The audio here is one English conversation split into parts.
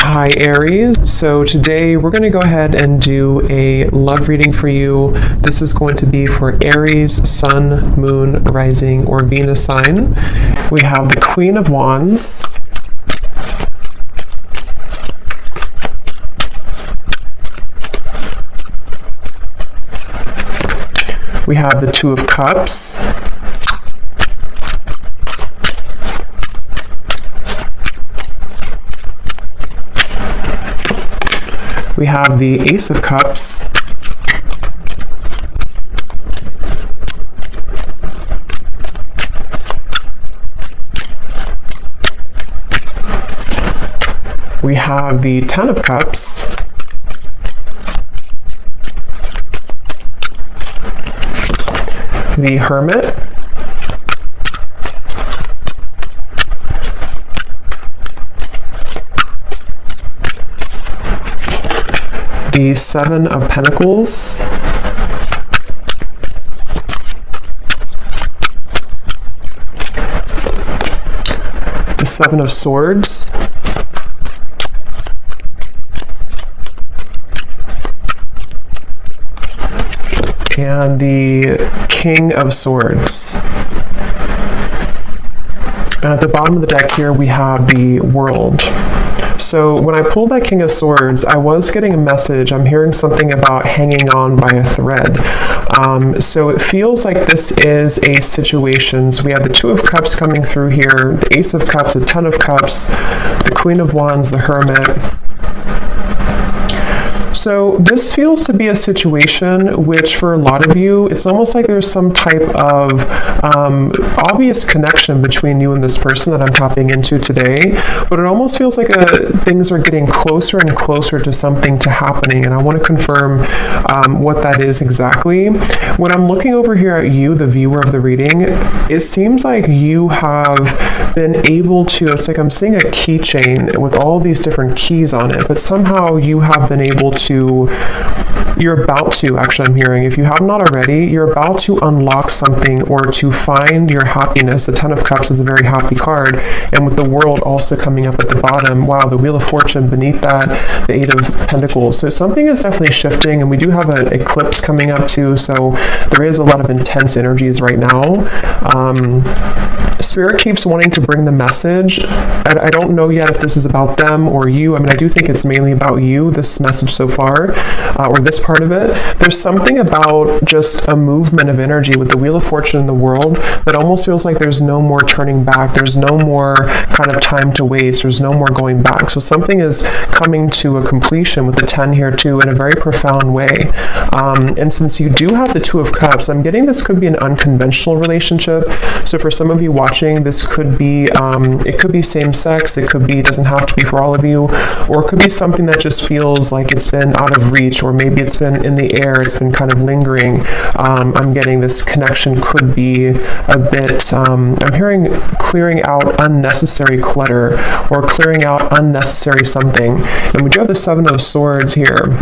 Hi Aries, so today we're going to go ahead and do a love reading for you. This is going to be for Aries, Sun, Moon, Rising, or Venus sign. We have the Queen of Wands, we have the Two of Cups, we have the Ace of Cups, we have the Ten of Cups, the Hermit, the Seven of Pentacles, the Seven of Swords, and the King of Swords. And at the bottom of the deck here we have the World. So when I pulled that King of Swords, I was getting a message. I'm hearing something about hanging on by a thread. So it feels like this is a situation. So we have the Two of Cups coming through here, the Ace of Cups, the Ten of Cups, the Queen of Wands, the Hermit. So this feels to be a situation which for a lot of you, it's almost like there's some type of obvious connection between you and this person that I'm tapping into today, but it almost feels like things are getting closer and closer to something to happening, and I want to confirm what that is exactly. When I'm looking over here at you, the viewer of the reading, it seems like you have been able to, it's like I'm seeing a keychain with all these different keys on it, but somehow you have been able to, you're about to, actually I'm hearing, if you have not already, you're about to unlock something or to find your happiness. The Ten of Cups is a very happy card, and with the World also coming up at the bottom, wow, the Wheel of Fortune beneath that, the Eight of Pentacles. So something is definitely shifting, and we do have an eclipse coming up too, so there is a lot of intense energies right now. Spirit keeps wanting to bring the message. I don't know yet if this is about them or you. I mean, I do think it's mainly about you, this message so far, or this part of it. There's something about just a movement of energy with the Wheel of Fortune in the World that almost feels like there's no more turning back. There's no more kind of time to waste. There's no more going back. So something is coming to a completion with the 10 here too in a very profound way. And since you do have the Two of Cups, I'm getting this could be an unconventional relationship. So for some of you watching, this could be, it could be same sex, it could be, it doesn't have to be for all of you, or it could be something that just feels like it's been out of reach, or maybe it's been in the air, it's been kind of lingering. I'm getting this connection could be a bit, I'm hearing clearing out unnecessary clutter, or clearing out unnecessary something. And we do have the Seven of Swords here.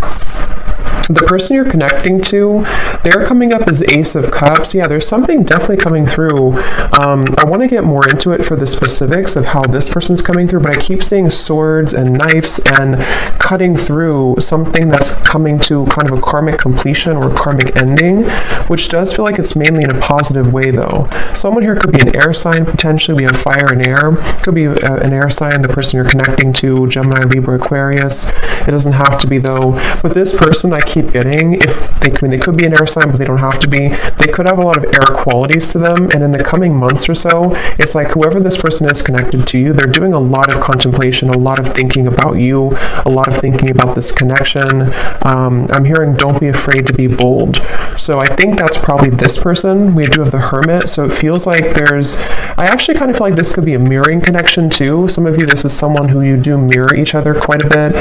The person you're connecting to, they're coming up as the Ace of Cups. Yeah, there's something definitely coming through. I want to get more into it for the specifics of how this person's coming through, but I keep seeing swords and knives and cutting through something that's coming to kind of a karmic completion or karmic ending, which does feel like it's mainly in a positive way though. Someone here could be an air sign, potentially. We have fire and air. Could be an air sign, the person you're connecting to, Gemini, Libra, Aquarius. It doesn't have to be though. With this person, I keep getting, if they, I mean, they could be an air sign, but they don't have to be. They could have a lot of air qualities to them, and in the coming months or so, it's like whoever this person is connected to you, they're doing a lot of contemplation, a lot of thinking about you, a lot of thinking about this connection. I'm hearing don't be afraid to be bold. So I think that's probably this person. We do have the Hermit, so it feels like there's, I actually kind of feel like this could be a mirroring connection too. Some of you, this is someone who you do mirror each other quite a bit.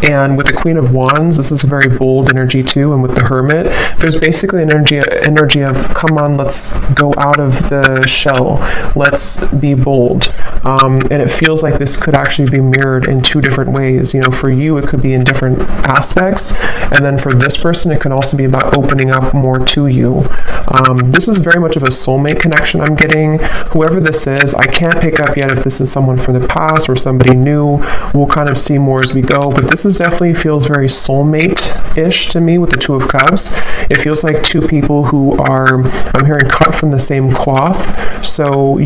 And with the Queen of Wands, this is a very bold energy too. And with the Hermit, there's basically an energy of, come on, let's go out of the shell. Let's be bold. And it feels like this could actually be mirrored in two different ways. You know, for you, it could be in different aspects. And then for this person, it can also be about opening up more to you. This is very much of a soulmate connection I'm getting. Whoever this is, I can't pick up yet if this is someone from the past or somebody new. We'll kind of see more as we go. But this is definitely feels very soulmate-ish to me with the Two of Cups. It feels like two people who are, I'm hearing, cut from the same cloth. So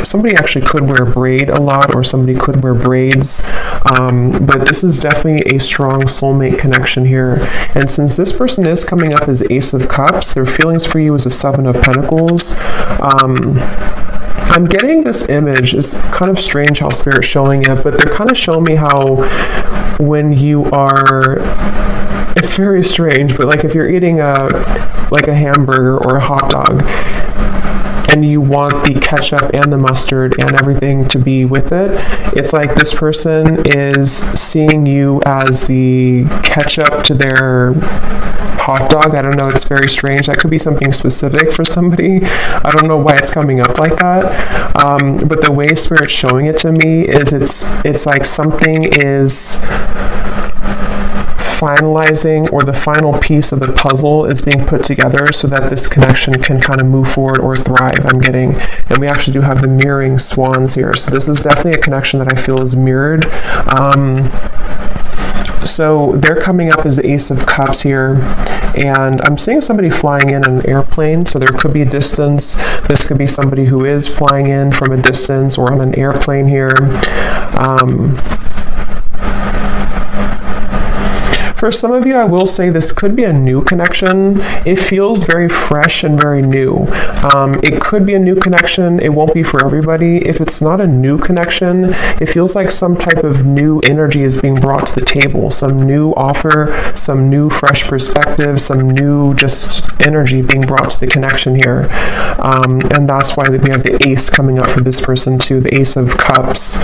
somebody actually could wear a braid a lot, or somebody could wear braids. But this is definitely a strong soulmate connection here. And since this person is coming up as Ace of Cups, their feelings for you is a Seven of Pentacles. I'm getting this image. It's kind of strange how Spirit's showing it, but they're kind of showing me how when you are, it's very strange, but like if you're eating like a hamburger or a hot dog, and you want the ketchup and the mustard and everything to be with it, it's like this person is seeing you as the ketchup to their hot dog. I don't know, it's very strange. That could be something specific for somebody. I don't know why it's coming up like that. But the way Spirit's showing it to me is it's like something is finalizing, or the final piece of the puzzle is being put together so that this connection can kind of move forward or thrive, I'm getting. And we actually do have the mirroring swans here. So this is definitely a connection that I feel is mirrored. So they're coming up as the Ace of Cups here, and I'm seeing somebody flying in an airplane, so there could be a distance. This could be somebody who is flying in from a distance or on an airplane here. For some of you, I will say this could be a new connection. It feels very fresh and very new. It could be a new connection. It won't be for everybody. If it's not a new connection, it feels like some type of new energy is being brought to the table, some new offer, some new fresh perspective, some new just energy being brought to the connection here. And that's why we have the Ace coming up for this person too, the Ace of Cups.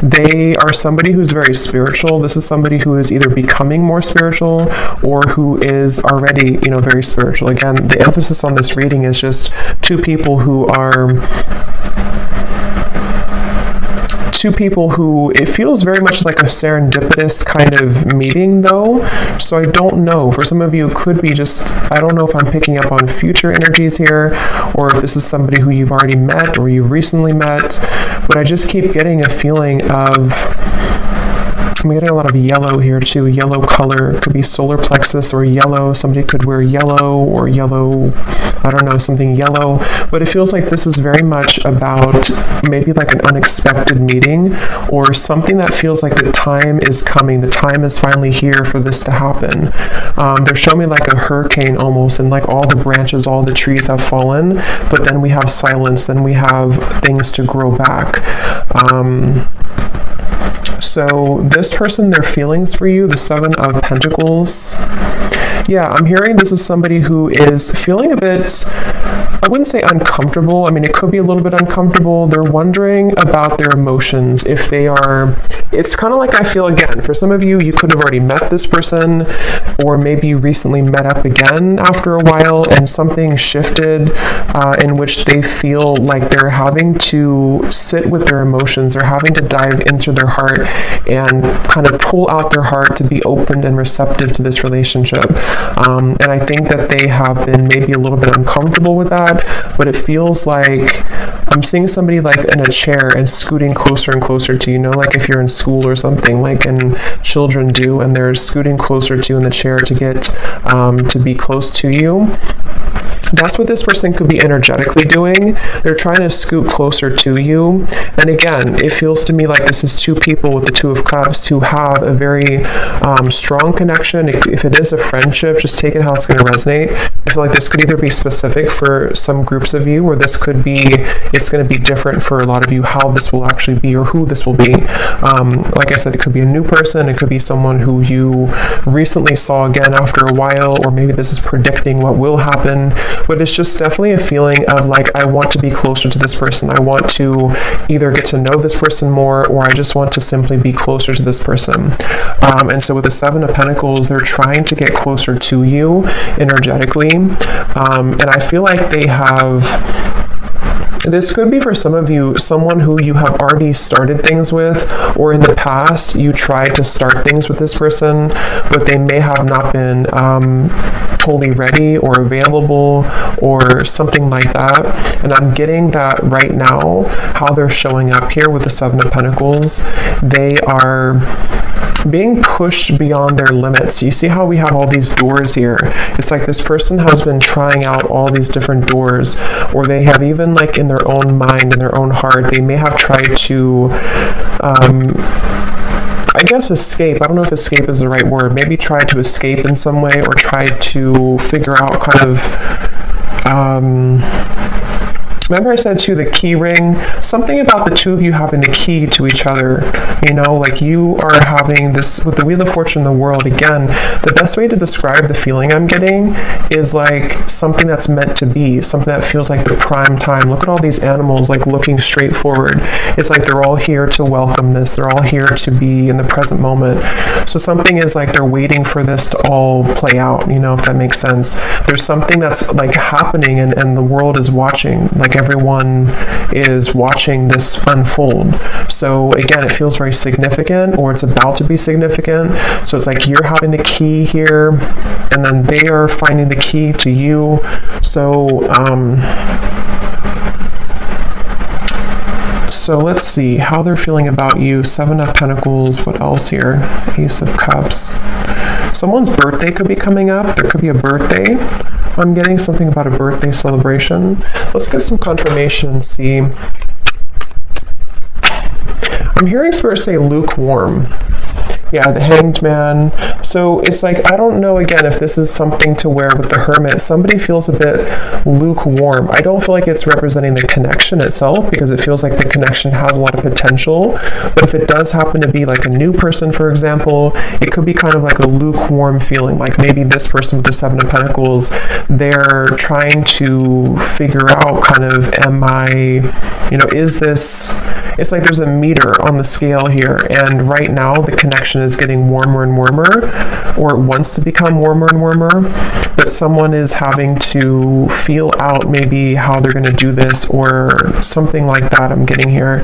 They are somebody who's very spiritual. This is somebody who is either becoming more spiritual or who is already, very spiritual. Again, the emphasis on this reading is just two people who it feels very much like a serendipitous kind of meeting though. So I don't know. For some of you, it could be just, I don't know if I'm picking up on future energies here, or if this is somebody who you've already met or you've recently met, but I just keep getting a feeling of, I'm getting a lot of yellow here too, yellow color. It could be solar plexus or yellow. Somebody could wear yellow or yellow, I don't know, something yellow. But it feels like this is very much about maybe like an unexpected meeting, or something that feels like the time is coming. The time is finally here for this to happen. They're showing me like a hurricane almost, and like all the branches, all the trees have fallen, but then we have silence, then we have things to grow back. So this person, their feelings for you, the Seven of Pentacles. Yeah, I'm hearing this is somebody who is feeling a bit, I wouldn't say uncomfortable. I mean, it could be a little bit uncomfortable. They're wondering about their emotions. If they are, it's kind of like, I feel again, for some of you, you could have already met this person, or maybe you recently met up again after a while and something shifted in which they feel like they're having to sit with their emotions. They're having to dive into their heart and kind of pull out their heart to be open and receptive to this relationship. And I think that they have been maybe a little bit uncomfortable with that, but it feels like I'm seeing somebody like in a chair and scooting closer and closer to you, like if you're in school or something, like and children do, and they're scooting closer to you in the chair to get to be close to you. That's what this person could be energetically doing. They're trying to scoot closer to you. And again, it feels to me like this is two people with the Two of Cups who have a very strong connection. If it is a friendship, just take it how it's going to resonate. I feel like this could either be specific for some groups of you, or this could be, it's going to be different for a lot of you how this will actually be or who this will be. Like I said, it could be a new person. It could be someone who you recently saw again after a while, or maybe this is predicting what will happen. but it's just definitely a feeling of like, I want to be closer to this person. I want to either get to know this person more, or I just want to simply be closer to this person. And so with the Seven of Pentacles, they're trying to get closer to you energetically. And I feel like they have, this could be for some of you, someone who you have already started things with, or in the past you tried to start things with this person, but they may have not been totally ready or available or something like that. And I'm getting that right now, how they're showing up here with the Seven of Pentacles. They are being pushed beyond their limits. You see how we have all these doors here? It's like this person has been trying out all these different doors, or they have even like in their own mind, in their own heart, they may have tried to I guess escape. I don't know if escape is the right word. Maybe try to escape in some way, or try to figure out kind of remember I said too, the key ring, something about the two of you having the key to each other, you know, like you are having this, with the Wheel of Fortune in the world, again, the best way to describe the feeling I'm getting is like something that's meant to be, something that feels like the prime time. Look at all these animals like looking straight forward. It's like they're all here to welcome this. They're all here to be in the present moment. So something is like they're waiting for this to all play out, you know, if that makes sense. There's something that's like happening, and the world is watching, like everyone is watching this unfold. So again, it feels very significant, or it's about to be significant. So it's like you're having the key here, and then they are finding the key to you. So let's see how they're feeling about you. Seven of Pentacles. What else here? Ace of Cups. Someone's birthday could be coming up. There could be a birthday. I'm getting something about a birthday celebration. Let's get some confirmation and see. I'm hearing Spirit say lukewarm. Yeah, the Hanged Man. So it's like, I don't know, again, if this is something to where with the Hermit, somebody feels a bit lukewarm. I don't feel like it's representing the connection itself, because it feels like the connection has a lot of potential. But if it does happen to be like a new person, for example, it could be kind of like a lukewarm feeling. Like maybe this person with the Seven of Pentacles, they're trying to figure out kind of, am I, you know, is this, it's like there's a meter on the scale here. And right now the connection is getting warmer and warmer, or it wants to become warmer and warmer, but someone is having to feel out maybe how they're going to do this, or something like that. I'm getting here.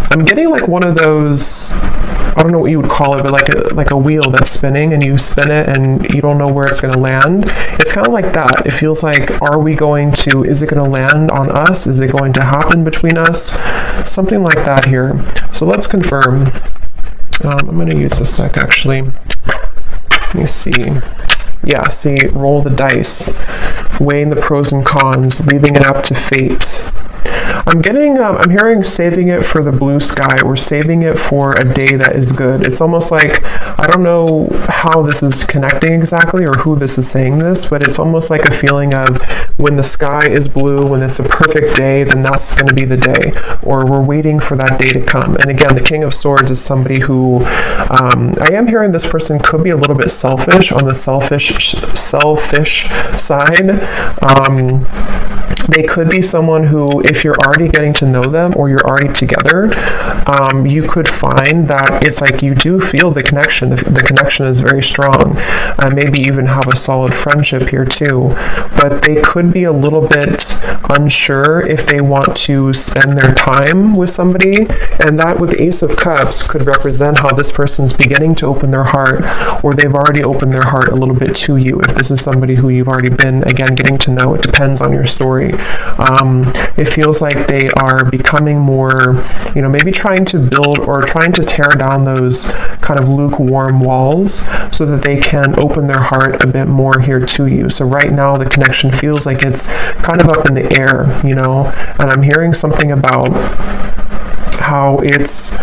I'm getting like one of those, I don't know what you would call it, but like a wheel that's spinning, and you spin it and you don't know where it's going to land. It's kind of like that. It feels like, are we going to, is it going to land on us? Is it going to happen between us? Something like that here. So let's confirm. I'm going to use this deck actually. Let me see. Yeah, see, roll the dice, weighing the pros and cons, leaving it up to fate. I'm hearing saving it for the blue sky, or saving it for a day that is good. It's almost like, I don't know how this is connecting exactly, or who this is saying this, but it's almost like a feeling of when the sky is blue, when it's a perfect day, then that's going to be the day, or we're waiting for that day to come. And again, the King of Swords is somebody who, I am hearing this person could be a little bit selfish, on the selfish side. They could be someone who, if you're already getting to know them, or you're already together, you could find that it's like you do feel the connection. The connection is very strong. Maybe even have a solid friendship here too. But they could be a little bit unsure if they want to spend their time with somebody. And that with Ace of Cups could represent how this person's beginning to open their heart, or they've already opened their heart a little bit to you. If this is somebody who you've already been, again, getting to know, it depends on your story. It feels like they are becoming more, you know, maybe trying to build or trying to tear down those kind of lukewarm walls so that they can open their heart a bit more here to you. So right now the connection feels like it's kind of up in the air, you know, and I'm hearing something about how it's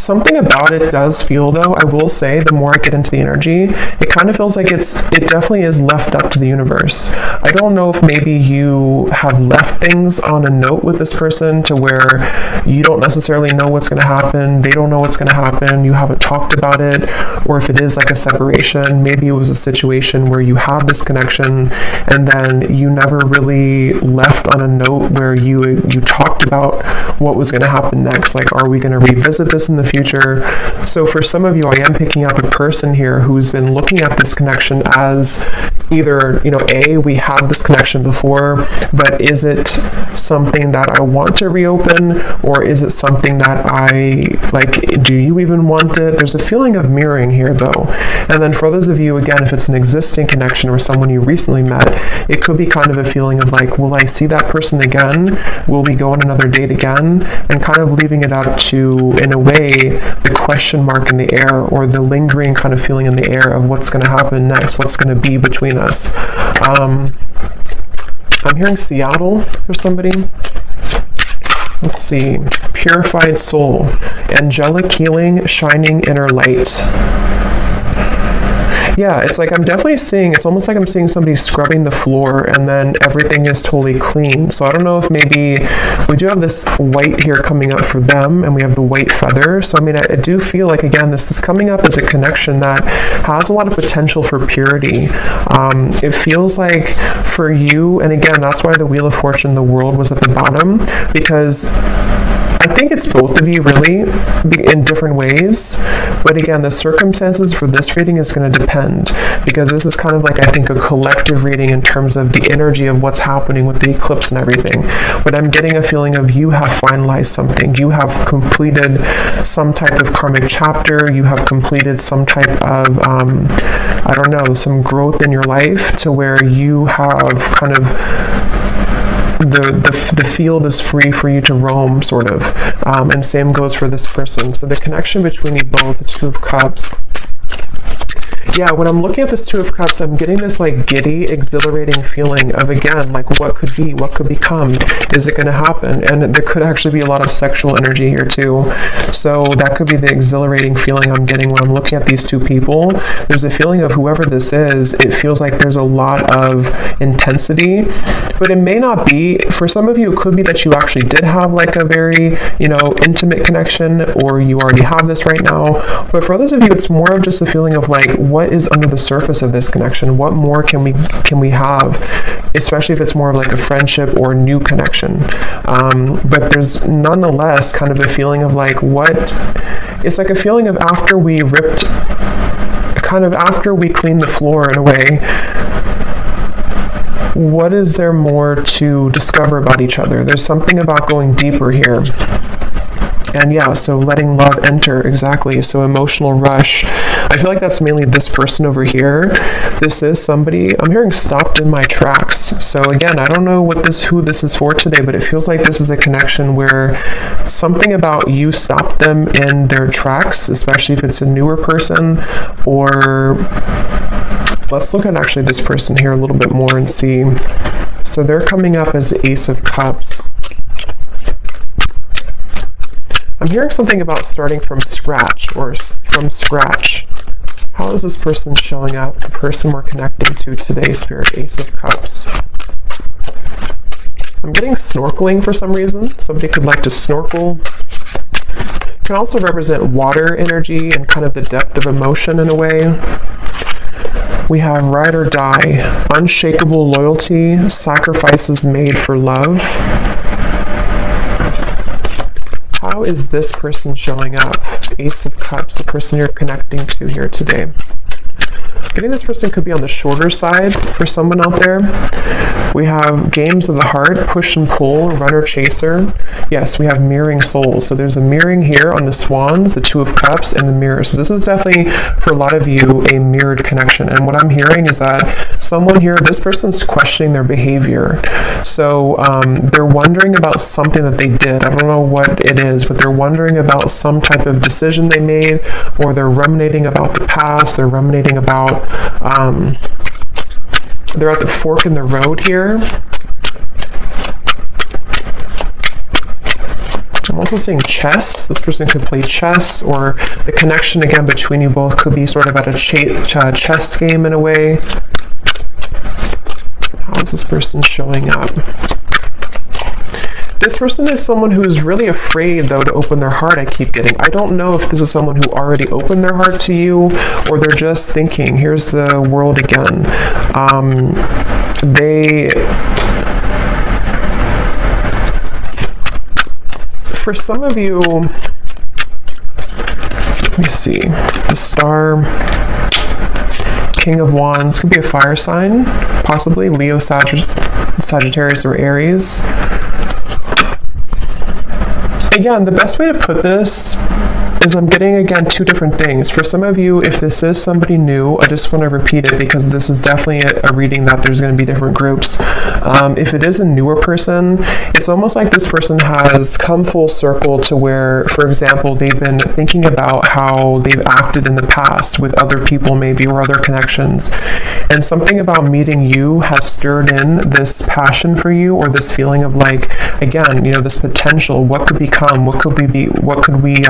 Something about it does feel, though, I will say, the more I get into the energy, it kind of feels like it definitely is left up to the universe. I don't know if maybe you have left things on a note with this person to where you don't necessarily know what's going to happen, they don't know what's going to happen, you haven't talked about it, or if it is like a separation, maybe it was a situation where you had this connection and then you never really left on a note where you talked about what was going to happen next. Like, are we going to revisit this in the future? So for some of you, I am picking up a person here who's been looking at this connection as either, we had this connection before, but is it something that I want to reopen, or is it something that do you even want it? There's a feeling of mirroring here, though. And then for those of you, again, if it's an existing connection or someone you recently met, it could be kind of a feeling of like, will I see that person again? Will we go on another date again? And kind of leaving it up to, in a way, the question mark in the air, or the lingering kind of feeling in the air of what's going to happen next, what's going to be between us. I'm hearing Seattle for somebody. Let's see. Purified soul. Angelic healing, shining inner light. Yeah, it's like I'm definitely seeing, it's almost like I'm seeing somebody scrubbing the floor and then everything is totally clean. So I don't know if maybe we do have this white here coming up for them, and we have the white feather. So I mean, I do feel like, again, this is coming up as a connection that has a lot of potential for purity. It feels like for you, and again, that's why the Wheel of Fortune, the World, was at the bottom, because I think it's both of you really in different ways, but again, the circumstances for this reading is going to depend, because this is kind of like, I think, a collective reading in terms of the energy of what's happening with the eclipse and everything. But I'm getting a feeling of you have finalized something, you have completed some type of karmic chapter, you have completed some type of some growth in your life, to where you have kind of the field is free for you to roam, sort of. And same goes for this person. So the connection between you both, the Two of Cups. Yeah, when I'm looking at this Two of Cups, I'm getting this like giddy, exhilarating feeling of, again, like what could be, what could become, is it going to happen? And there could actually be a lot of sexual energy here too. So that could be the exhilarating feeling I'm getting when I'm looking at these two people. There's a feeling of whoever this is, it feels like there's a lot of intensity, but it may not be. For some of you, it could be that you actually did have like a very, intimate connection, or you already have this right now. But for others of you, it's more of just a feeling of like, what is under the surface of this connection? What more can we have, especially if it's more of like a friendship or new connection. But there's nonetheless kind of a feeling of like, it's like a feeling of after we cleaned the floor in a way, what is there more to discover about each other? There's something about going deeper here. And yeah, so letting love enter, exactly. So emotional rush. I feel like that's mainly this person over here. This is somebody, I'm hearing stopped in my tracks. So again, I don't know who this is for today, but it feels like this is a connection where something about you stopped them in their tracks, especially if it's a newer person. Or let's look at actually this person here a little bit more and see. So they're coming up as the Ace of Cups. I'm hearing something about starting from scratch, How is this person showing up, the person we're connecting to today, Spirit? Ace of Cups. I'm getting snorkeling for some reason. Somebody could like to snorkel. It can also represent water energy and kind of the depth of emotion in a way. We have ride or die, unshakable loyalty, sacrifices made for love. How is this person showing up? Ace of Cups, the person you're connecting to here today. Getting this person could be on the shorter side for someone out there. We have games of the heart, push and pull, runner chaser. Yes, we have mirroring souls. So there's a mirroring here on the swans, the Two of Cups, and the mirror. So this is definitely, for a lot of you, a mirrored connection. And what I'm hearing is that someone here, this person's questioning their behavior. So they're wondering about something that they did. I don't know what it is, but they're wondering about some type of decision they made, or they're ruminating about the past. They're ruminating about they're at the fork in the road here. I'm also seeing chess. This person could play chess, or the connection again between you both could be sort of at a chess game in a way. How is this person showing up? This person is someone who's really afraid, though, to open their heart, I keep getting. I don't know if this is someone who already opened their heart to you, or they're just thinking. Here's the world again. For some of you, let me see, the Star, King of Wands, could be a fire sign, possibly Leo, Sagittarius, or Aries. Again, the best way to put this is I'm getting, again, two different things. For some of you, if this is somebody new, I just want to repeat it because this is definitely a reading that there's going to be different groups. If it is a newer person, it's almost like this person has come full circle to where, for example, they've been thinking about how they've acted in the past with other people maybe, or other connections. And something about meeting you has stirred in this passion for you, or this feeling of like, again, you know, this potential. What could become? What could we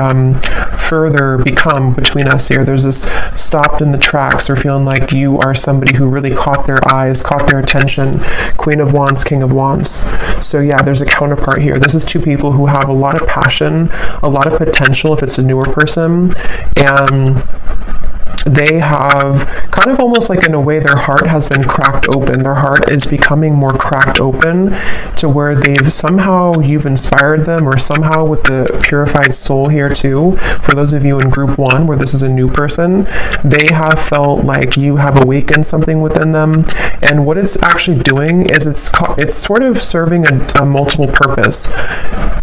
further become between us here? There's this stopped in the tracks, or feeling like you are somebody who really caught their eyes, caught their attention. Queen of Wands, King of Wands. So yeah, there's a counterpart here. This is two people who have a lot of passion, a lot of potential if it's a newer person, and they have kind of almost like, in a way, their heart has been cracked open. Their heart is becoming more cracked open to where you've inspired them, or somehow with the purified soul here too. For those of you in group 1 where this is a new person, they have felt like you have awakened something within them. And what it's actually doing is it's sort of serving a multiple purpose.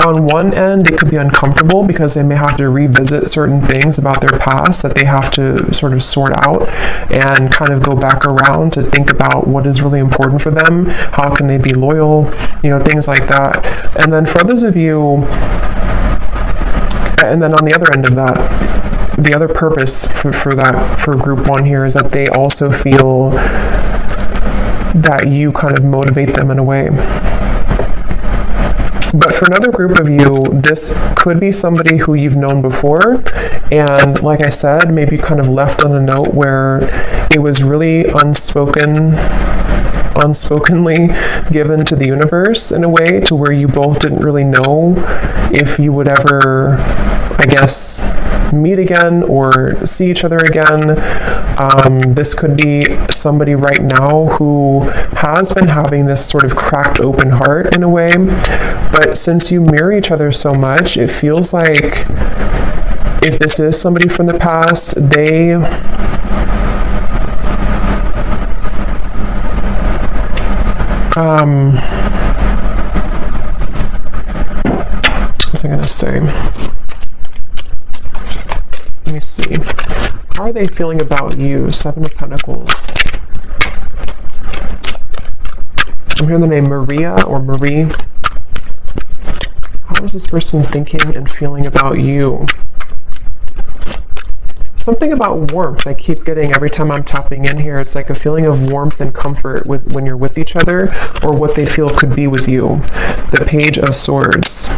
On one end, it could be uncomfortable because they may have to revisit certain things about their past that they have to sort of sort out and kind of go back around to think about what is really important for them, how can they be loyal, you know, things like that. And then for others of you, and then on the other end of that, the other purpose for group 1 here is that they also feel that you kind of motivate them in a way. But for another group of you, this could be somebody who you've known before, and like I said, maybe kind of left on a note where it was really unspokenly given to the universe in a way, to where you both didn't really know if you would ever, I guess, meet again or see each other again. This could be somebody right now who has been having this sort of cracked open heart in a way, but since you mirror each other so much, it feels like if this is somebody from the past, what was I gonna say? Let me see. How are they feeling about you? 7 of Pentacles. I'm hearing the name Maria or Marie. How is this person thinking and feeling about you? Something about warmth I keep getting every time I'm tapping in here. It's like a feeling of warmth and comfort when you're with each other, or what they feel could be with you. The Page of Swords.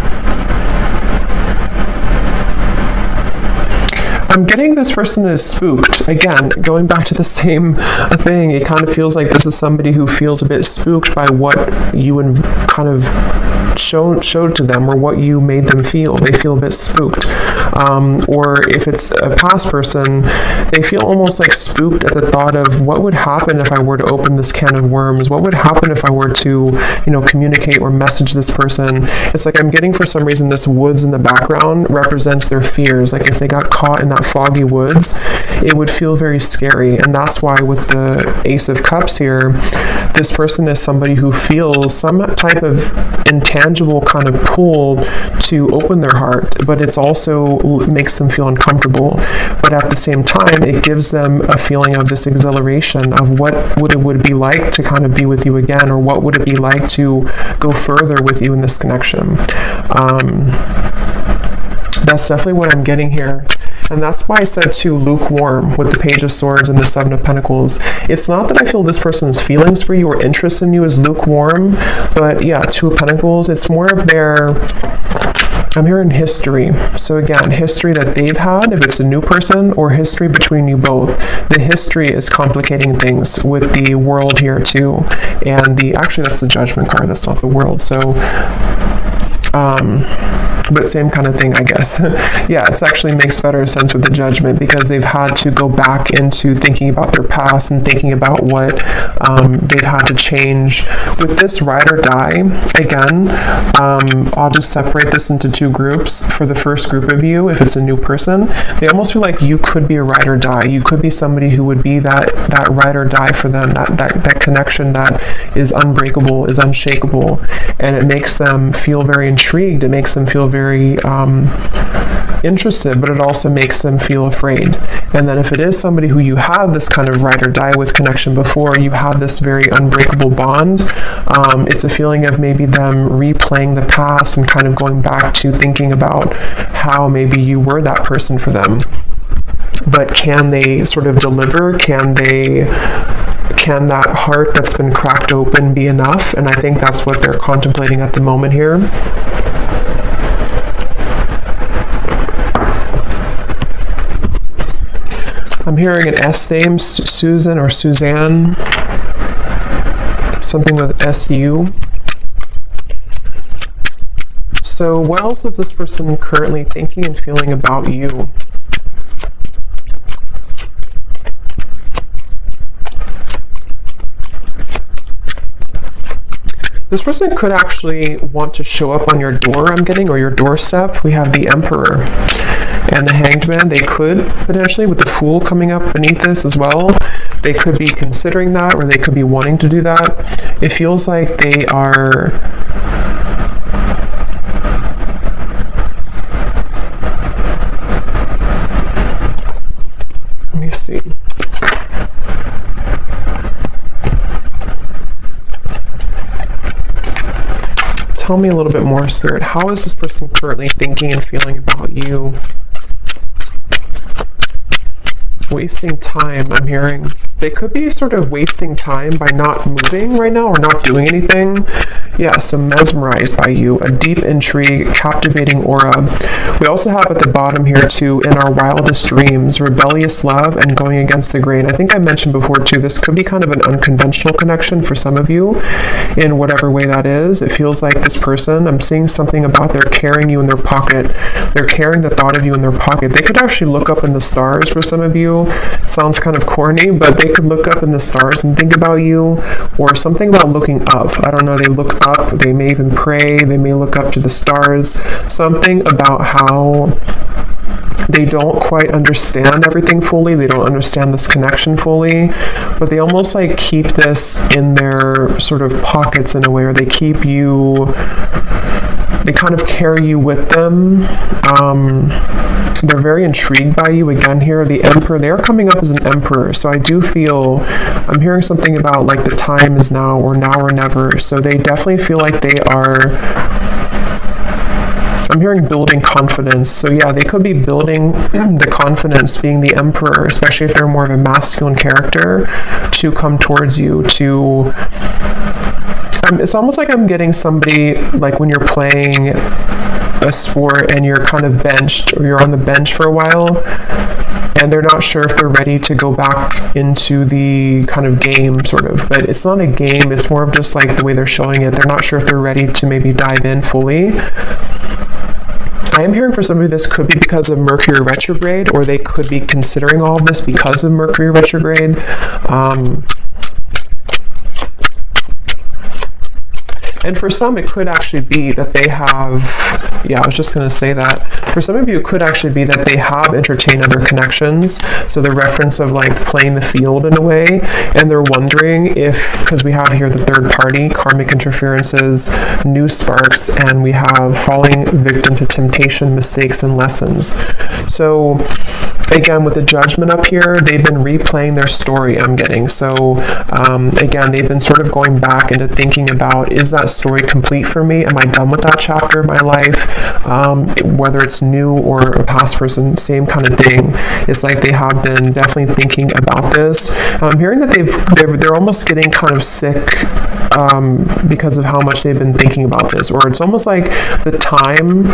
I'm getting this person is spooked. Again, going back to the same thing, it kind of feels like this is somebody who feels a bit spooked by what you kind of showed to them, or what you made them feel. They feel a bit spooked. Or if it's a past person, they feel almost like spooked at the thought of what would happen if I were to open this can of worms? What would happen if I were to, communicate or message this person? It's like I'm getting, for some reason, this woods in the background represents their fears. Like if they got caught in that foggy woods, it would feel very scary. And that's why with the Ace of Cups here, this person is somebody who feels some type of intangible kind of pull to open their heart, but it's also makes them feel uncomfortable. But at the same time, it gives them a feeling of this exhilaration of what it would be like to kind of be with you again, or what would it be like to go further with you in this connection. That's definitely what I'm getting here. And that's why I said too, lukewarm with the Page of Swords and the 7 of Pentacles. It's not that I feel this person's feelings for you or interest in you is lukewarm, but yeah, 2 of Pentacles, it's more of I'm hearing history. So again, history that they've had, if it's a new person, or history between you both. The history is complicating things with the world here too. And actually that's the Judgment card, that's not the world. So, but same kind of thing, I guess. Yeah, it actually makes better sense with the Judgment, because they've had to go back into thinking about their past and thinking about what they've had to change. With this ride or die, again, I'll just separate this into two groups. For the first group of you, if it's a new person, they almost feel like you could be a ride or die. You could be somebody who would be that ride or die for them, that connection that is unbreakable, is unshakable, and it makes them feel very intrigued. It makes them feel very interested, but it also makes them feel afraid. And then if it is somebody who you have this kind of ride or die with connection before, you have this very unbreakable bond, it's a feeling of maybe them replaying the past and kind of going back to thinking about how maybe you were that person for them. But can they sort of deliver? Can that heart that's been cracked open be enough? And I think that's what they're contemplating at the moment here. I'm hearing an S name, Susan or Suzanne, something with SU. So what else is this person currently thinking and feeling about you? This person could actually want to show up on your door, I'm getting, or your doorstep. We have the Emperor and the Hanged Man. They could potentially, with the Fool coming up beneath this as well, they could be considering that, or they could be wanting to do that. It feels like they are... Let me see. Tell me a little bit more, Spirit. How is this person currently thinking and feeling about you? Wasting time, I'm hearing. They could be sort of wasting time by not moving right now or not doing anything. Yeah, so mesmerized by you, a deep intrigue, captivating aura. We also have at the bottom here too, in our wildest dreams, rebellious love and going against the grain. I think I mentioned before too, this could be kind of an unconventional connection for some of you in whatever way that is. It feels like this person, I'm seeing something about they're carrying you in their pocket. They're carrying the thought of you in their pocket. They could actually look up in the stars for some of you. Sounds kind of corny, but they could look up in the stars and think about you, or something about looking up. I don't know, they look up, they may even pray, they may look up to the stars. Something about how they don't quite understand everything fully, they don't understand this connection fully, but they almost like keep this in their sort of pockets in a way, or they keep you, they kind of carry you with them. They're very intrigued by you. Again here, the Emperor, they're coming up as an Emperor, so I do feel, I'm hearing something about like the time is now or never, so they definitely feel like they are, I'm hearing building confidence. So yeah, they could be building the confidence, being the Emperor, especially if they're more of a masculine character, to come towards you, to... it's almost like I'm getting somebody, like when you're playing a sport and you're kind of benched, or you're on the bench for a while, and they're not sure if they're ready to go back into the kind of game, sort of. But it's not a game, it's more of just like the way they're showing it. They're not sure if they're ready to maybe dive in fully. I am hearing for some of you this could be because of Mercury retrograde, or they could be considering all of this because of Mercury retrograde. And for some, it could actually be that they have, yeah, I was just going to say that. For some of you, it could actually be that they have entertained other connections. So the reference of like playing the field in a way, and they're wondering if, because we have here the third party, karmic interferences, new sparks, and we have falling victim to temptation, mistakes, and lessons. So again, with the Judgment up here, they've been replaying their story, I'm getting. So again, they've been sort of going back into thinking about, is that story complete for me? Am I done with that chapter of my life? Whether it's new or a past person, same kind of thing. It's like they have been definitely thinking about this. I'm hearing that they're almost getting kind of sick because of how much they've been thinking about this. Or it's almost like the time,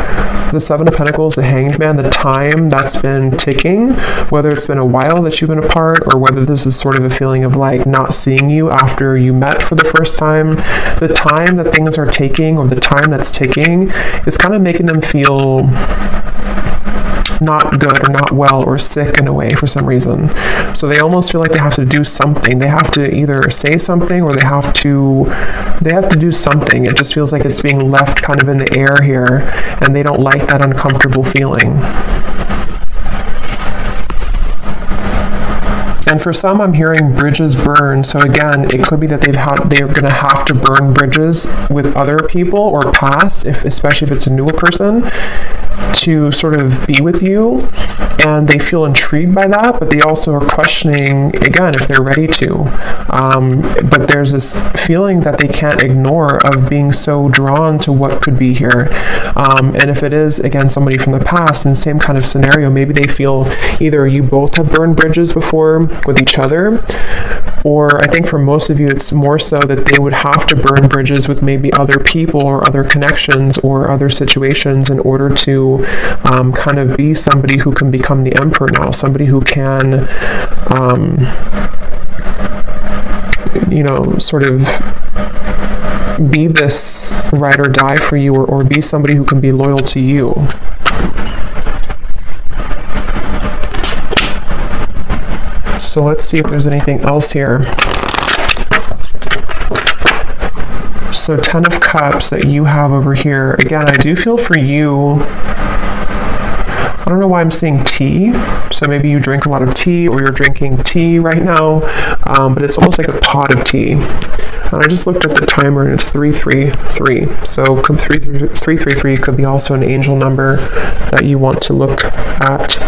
the Seven of Pentacles, the Hanged Man, the time that's been ticking, whether it's been a while that you've been apart, or whether this is sort of a feeling of like not seeing you after you met for the first time, the time that things are taking, or the time that's ticking, is kind of making them feel not good or not well or sick in a way for some reason. So they almost feel like they have to do something. They have to either say something, or they have to do something. It just feels like it's being left kind of in the air here, and they don't like that uncomfortable feeling. And for some, I'm hearing bridges burn. So again, it could be that they're going to have to burn bridges with other people or past, especially if it's a newer person, to sort of be with you, and they feel intrigued by that, but they also are questioning, again, if they're ready to. But there's this feeling that they can't ignore of being so drawn to what could be here. And if it is, again, somebody from the past, in the same kind of scenario, maybe they feel either you both have burned bridges before with each other, or I think for most of you, it's more so that they would have to burn bridges with maybe other people or other connections or other situations in order to kind of be somebody who can become the emperor now, somebody who can, sort of be this ride or die for you, or be somebody who can be loyal to you. So let's see if there's anything else here. So 10 of Cups that you have over here. Again, I do feel for you, I don't know why I'm seeing tea. So maybe you drink a lot of tea, or you're drinking tea right now, but it's almost like a pot of tea. And I just looked at the timer, and it's 333. So 333 could be also an angel number that you want to look at.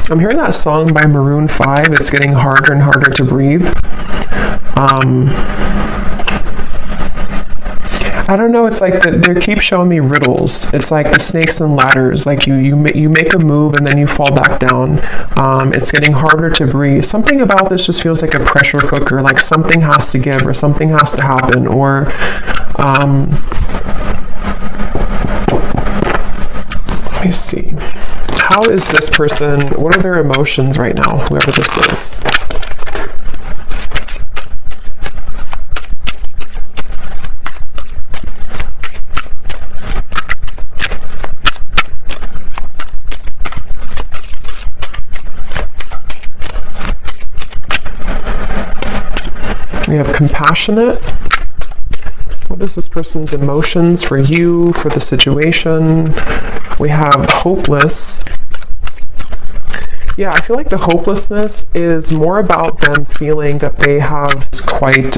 I'm hearing that song by Maroon 5. It's getting harder and harder to breathe. I don't know, it's like they keep showing me riddles. It's like the snakes and ladders. Like you make a move and then you fall back down. It's getting harder to breathe. Something about this just feels like a pressure cooker, like something has to give, or something has to happen, or let me see. How is this person, what are their emotions right now, whoever this is? We have compassionate. What is this person's emotions for you, for the situation? We have hopeless. Yeah, I feel like the hopelessness is more about them feeling that they have quite,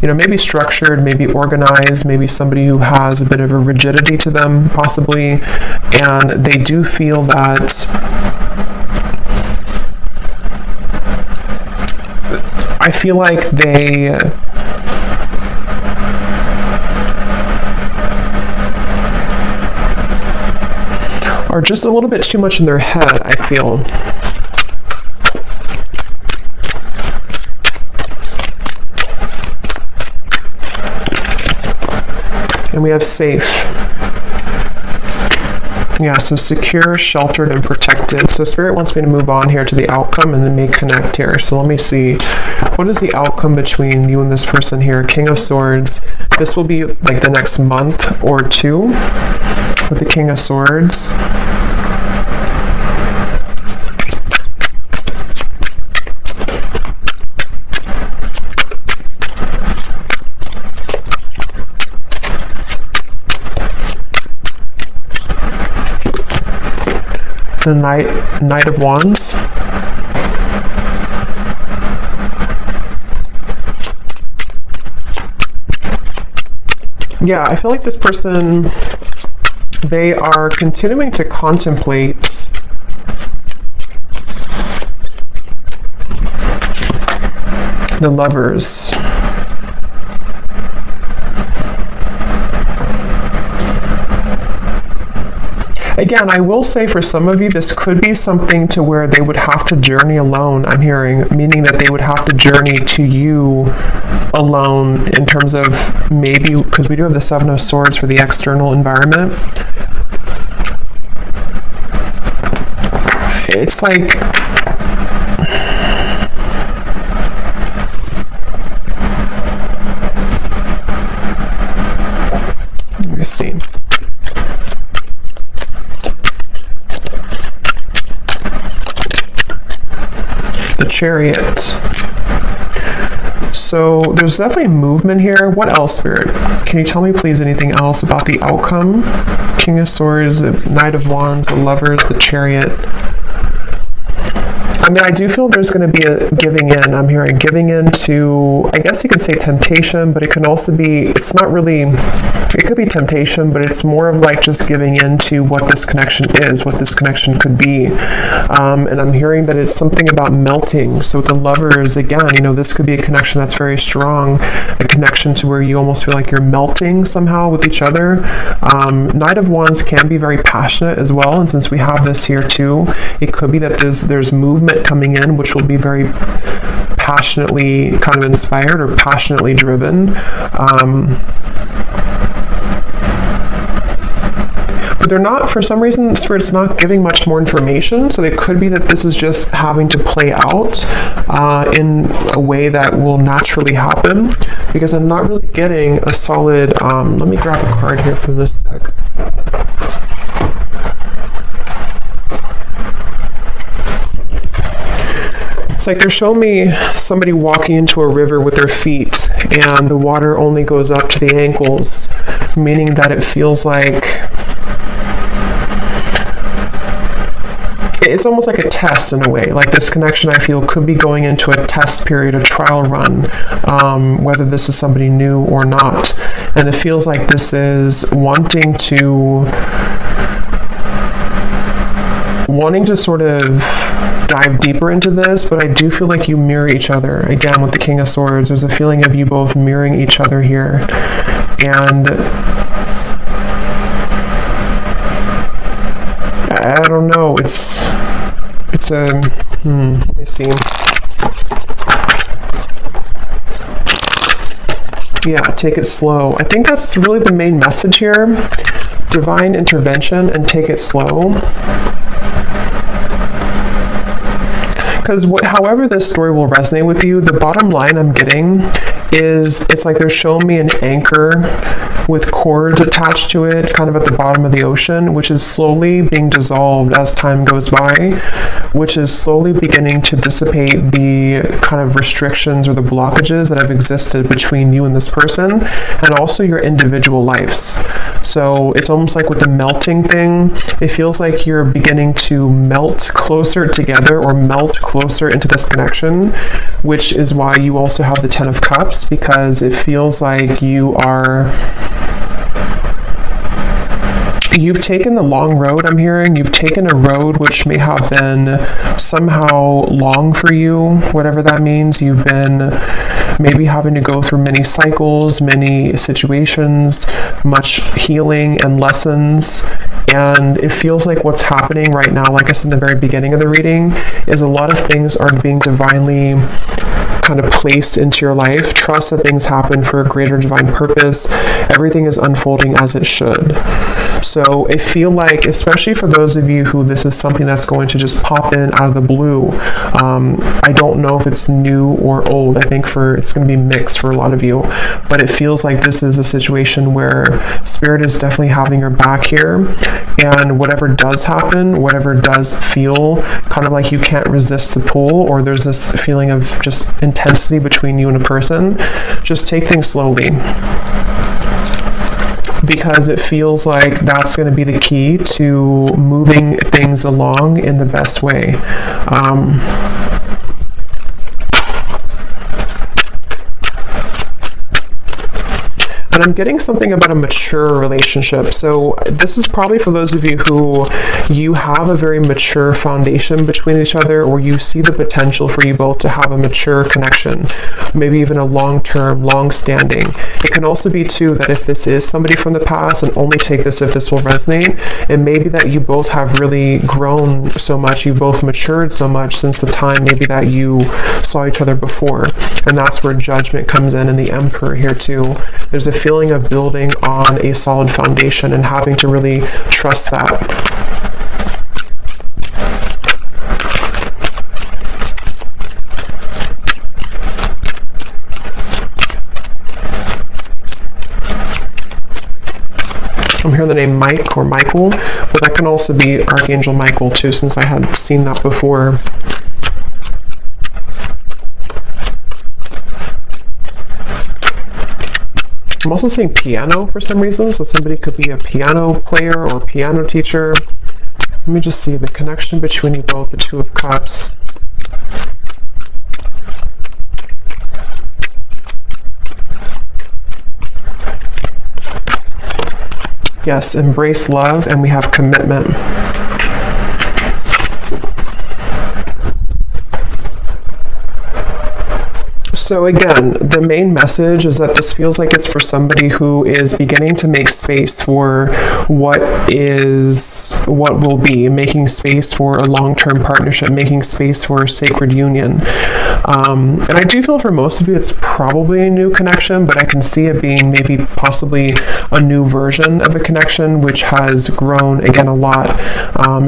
maybe structured, maybe organized, maybe somebody who has a bit of a rigidity to them, possibly, and they do feel that I feel like they are just a little bit too much in their head, I feel. And we have safe. Yeah, so secure, sheltered, and protected. So Spirit wants me to move on here to the outcome and then may connect here. So let me see. What is the outcome between you and this person here? King of Swords. This will be like the next month or two with the King of Swords. The Knight of Wands. Yeah, I feel like this person, they are continuing to contemplate the Lovers. Again, I will say for some of you, this could be something to where they would have to journey alone, I'm hearing, meaning that they would have to journey to you alone in terms of maybe, because we do have the Seven of Swords for the external environment. It's like, let me see. The Chariot. So there's definitely movement here. What else, Spirit? Can you tell me, please, anything else about the outcome? King of Swords, the Knight of Wands, the Lovers, the Chariot. I mean, I do feel there's going to be a giving in. I'm hearing giving in to, I guess you could say temptation, but it can also be, it's not really, it could be temptation, but it's more of like just giving in to what this connection is, what this connection could be. And I'm hearing that it's something about melting. So with the Lovers, again, you know, this could be a connection that's very strong, a connection to where you almost feel like you're melting somehow with each other. Knight of Wands can be very passionate as well. And since we have this here too, it could be that there's movement coming in, which will be very passionately kind of inspired or passionately driven. But they're not, for some reason, Spirit's not giving much more information, so it could be that this is just having to play out in a way that will naturally happen, because I'm not really getting a solid, let me grab a card here from this deck. It's like they're showing me somebody walking into a river with their feet and the water only goes up to the ankles, meaning that it feels like it's almost like a test in a way. Like this connection, I feel, could be going into a test period, a trial run, whether this is somebody new or not. And it feels like this is wanting to sort of dive deeper into this, but I do feel like you mirror each other. Again, with the King of Swords, there's a feeling of you both mirroring each other here. And I don't know, it's a, let me see. Yeah, take it slow. I think that's really the main message here. Divine intervention and take it slow. Because however this story will resonate with you, the bottom line I'm getting is it's like they're showing me an anchor with cords attached to it, kind of at the bottom of the ocean, which is slowly being dissolved as time goes by, which is slowly beginning to dissipate the kind of restrictions or the blockages that have existed between you and this person, and also your individual lives. So it's almost like with the melting thing, it feels like you're beginning to melt closer together or melt closer into this connection, which is why you also have the Ten of Cups, because it feels like you've taken the long road, I'm hearing. You've taken a road which may have been somehow long for you, whatever that means. You've been maybe having to go through many cycles, many situations, much healing and lessons. And it feels like what's happening right now, like I said in the very beginning of the reading, is a lot of things are being divinely kind of placed into your life. Trust that things happen for a greater divine purpose. Everything is unfolding as it should. So I feel like, especially for those of you who this is something that's going to just pop in out of the blue, I don't know if it's new or old. I think it's going to be mixed for a lot of you, but it feels like this is a situation where Spirit is definitely having your back here, and whatever does happen, whatever does feel kind of like you can't resist the pull, or there's this feeling of just intensity between you and a person, just take things slowly, because it feels like that's going to be the key to moving things along in the best way. And I'm getting something about a mature relationship. So this is probably for those of you who you have a very mature foundation between each other, or you see the potential for you both to have a mature connection, maybe even a long-term, long-standing. It can also be too that if this is somebody from the past, and only take this if this will resonate, it may be that you both have really grown so much, you both matured so much since the time maybe that you saw each other before. And that's where Judgment comes in, and the Emperor here too. There's a feeling of building on a solid foundation and having to really trust that. I'm hearing the name Mike or Michael, but that can also be Archangel Michael too, since I had seen that before. I'm also seeing piano for some reason, so somebody could be a piano player or piano teacher. Let me just see the connection between you both, the Two of Cups. Yes, embrace love, and we have commitment. So again, the main message is that this feels like it's for somebody who is beginning to make space for what will be, making space for a long-term partnership, making space for a sacred union. And I do feel for most of you it's probably a new connection, but I can see it being maybe possibly a new version of a connection which has grown again a lot.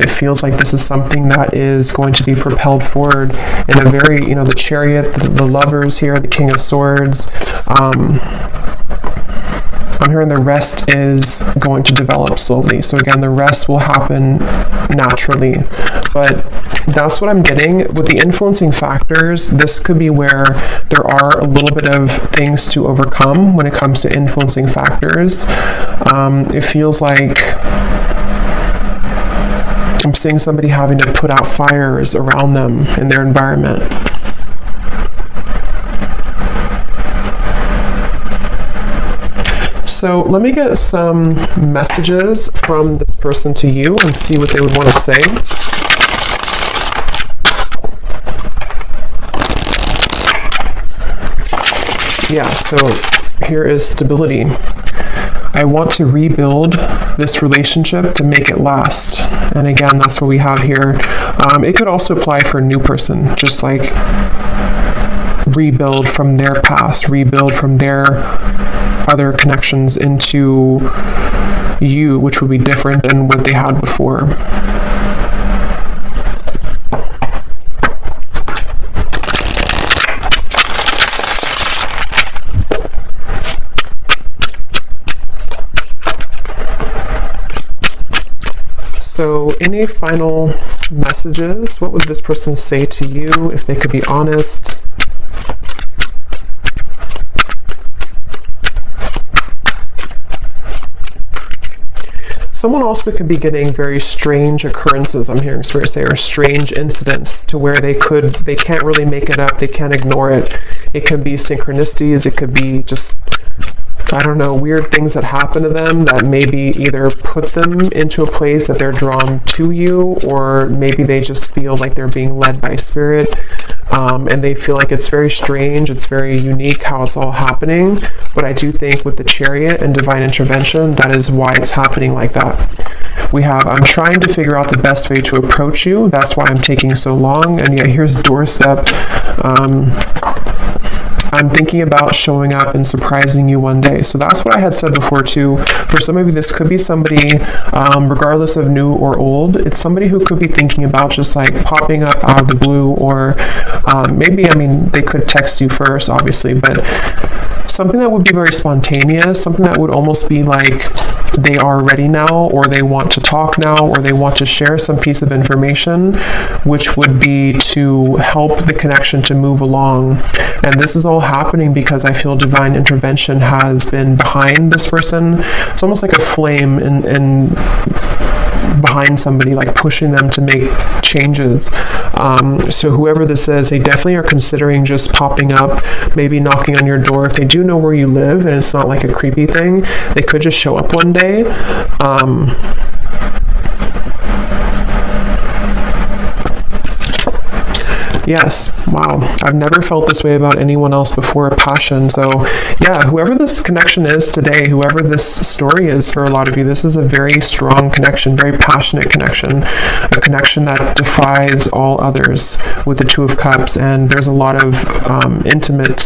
It feels like this is something that is going to be propelled forward in a very, the Chariot, the Lovers here, the King of Swords. I'm hearing the rest is going to develop slowly. So again, the rest will happen naturally. But that's what I'm getting. With the influencing factors, this could be where there are a little bit of things to overcome when it comes to influencing factors. It feels like I'm seeing somebody having to put out fires around them in their environment. So let me get some messages from this person to you and see what they would want to say. Yeah, so here is stability. I want to rebuild this relationship to make it last. And again, that's what we have here. It could also apply for a new person, just like rebuild from their past, rebuild from their other connections into you, which would be different than what they had before. So any final messages? What would this person say to you if they could be honest? Someone also could be getting very strange occurrences, I'm hearing Spirit say, or strange incidents to where they can't really make it up, they can't ignore it. It could be synchronicities, it could be just, I don't know, weird things that happen to them that maybe either put them into a place that they're drawn to you, or maybe they just feel like they're being led by Spirit, and they feel like it's very strange, it's very unique how it's all happening. But I do think with the Chariot and divine intervention, that is why it's happening like that. We have, I'm trying to figure out the best way to approach you, that's why I'm taking so long, and yet here's doorstep. I'm thinking about showing up and surprising you one day. So that's what I had said before too. For some of you, this could be somebody, regardless of new or old, it's somebody who could be thinking about just like popping up out of the blue, or maybe, they could text you first, obviously, but something that would be very spontaneous, something that would almost be like they are ready now, or they want to talk now, or they want to share some piece of information, which would be to help the connection to move along. And this is all happening because I feel divine intervention has been behind this person. It's almost like a flame in behind somebody, like pushing them to make changes. So whoever this is, they definitely are considering just popping up, maybe knocking on your door. If they do know where you live and it's not like a creepy thing, they could just show up one day. Yes, wow. I've never felt this way about anyone else before, a passion. So yeah, whoever this connection is today, whoever this story is for a lot of you, this is a very strong connection, very passionate connection, a connection that defies all others with the Two of Cups. And there's a lot of intimate,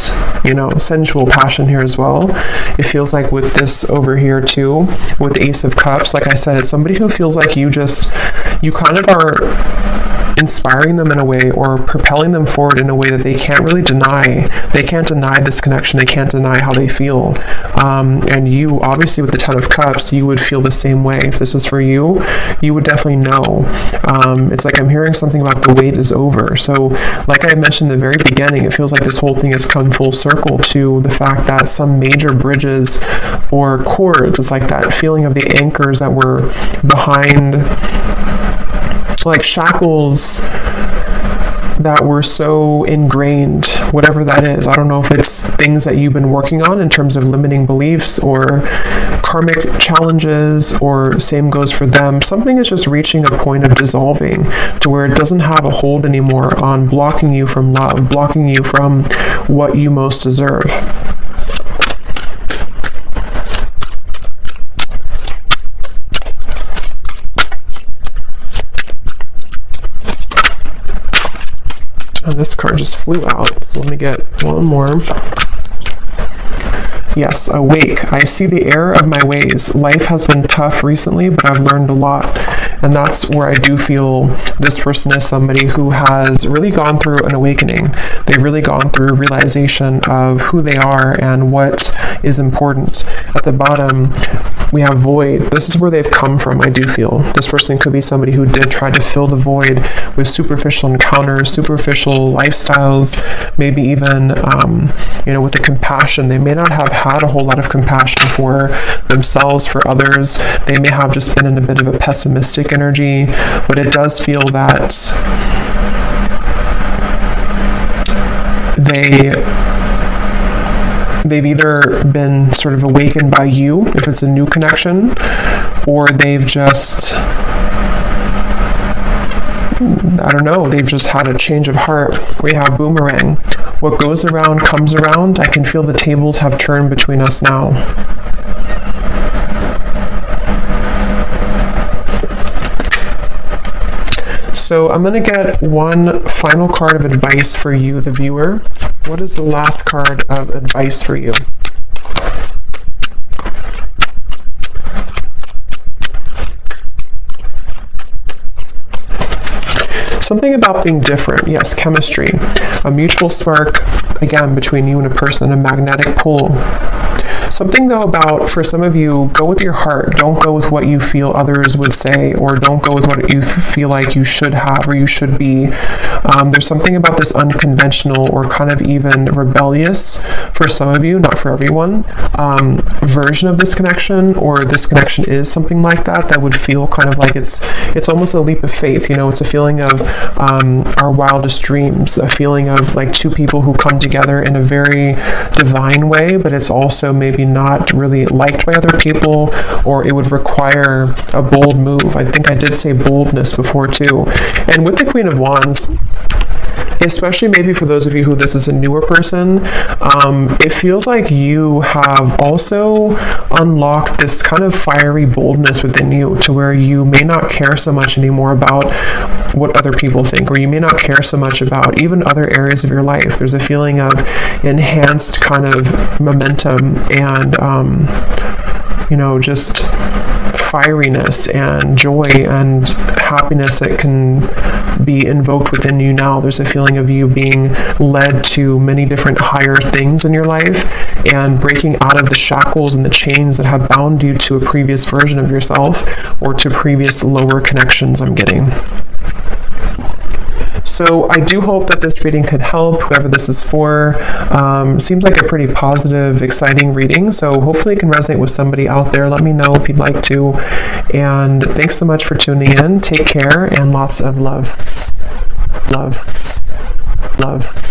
sensual passion here as well. It feels like with this over here too, with the Ace of Cups, like I said, it's somebody who feels like you kind of are inspiring them in a way, or propelling them forward in a way that they can't really deny. They can't deny this connection. They can't deny how they feel. And you, obviously, with the Ten of Cups, you would feel the same way. If this is for you, you would definitely know. It's like I'm hearing something about the wait is over. So, like I mentioned in the very beginning, it feels like this whole thing has come full circle to the fact that some major bridges or cords, it's like that feeling of the anchors that were behind, like shackles that were so ingrained, whatever that is. I don't know if it's things that you've been working on in terms of limiting beliefs or karmic challenges, or same goes for them. Something is just reaching a point of dissolving to where it doesn't have a hold anymore on blocking you from love, blocking you from what you most deserve. And this card just flew out, so let me get one more. Yes, awake. I see the error of my ways. Life has been tough recently, but I've learned a lot. And that's where I do feel this person is somebody who has really gone through an awakening. They've really gone through a realization of who they are and what is important. At the bottom, we have void. This is where they've come from, I do feel. This person could be somebody who did try to fill the void with superficial encounters, superficial lifestyles, maybe even, with the compassion. They may not have had a whole lot of compassion for themselves, for others. They may have just been in a bit of a pessimistic energy, but it does feel that they've either been sort of awakened by you, if it's a new connection, or they've just, I don't know, they've just had a change of heart. We have boomerang. What goes around comes around. I can feel the tables have turned between us now. So I'm going to get one final card of advice for you, the viewer. What is the last card of advice for you? Something about being different. Yes, chemistry. A mutual spark, again, between you and a person, a magnetic pull. Something, though, about, for some of you, go with your heart. Don't go with what you feel others would say, or don't go with what you feel like you should have or you should be. There's something about this unconventional, or kind of even rebellious, for some of you, not for everyone, version of this connection, or this connection is something like that would feel kind of like it's almost a leap of faith. It's a feeling of our wildest dreams, a feeling of like two people who come together in a very divine way, but it's also maybe not really liked by other people, or it would require a bold move. I think I did say boldness before too. And with the Queen of Wands, especially maybe for those of you who this is a newer person, it feels like you have also unlocked this kind of fiery boldness within you, to where you may not care so much anymore about what other people think, or you may not care so much about even other areas of your life. There's a feeling of enhanced kind of momentum and, just fieriness and joy and happiness that can be invoked within you now. There's a feeling of you being led to many different higher things in your life, and breaking out of the shackles and the chains that have bound you to a previous version of yourself, or to previous lower connections I'm getting. So I do hope that this reading could help whoever this is for. Seems like a pretty positive, exciting reading, so hopefully it can resonate with somebody out there. Let me know if you'd like to. And thanks so much for tuning in. Take care and lots of love. Love. Love.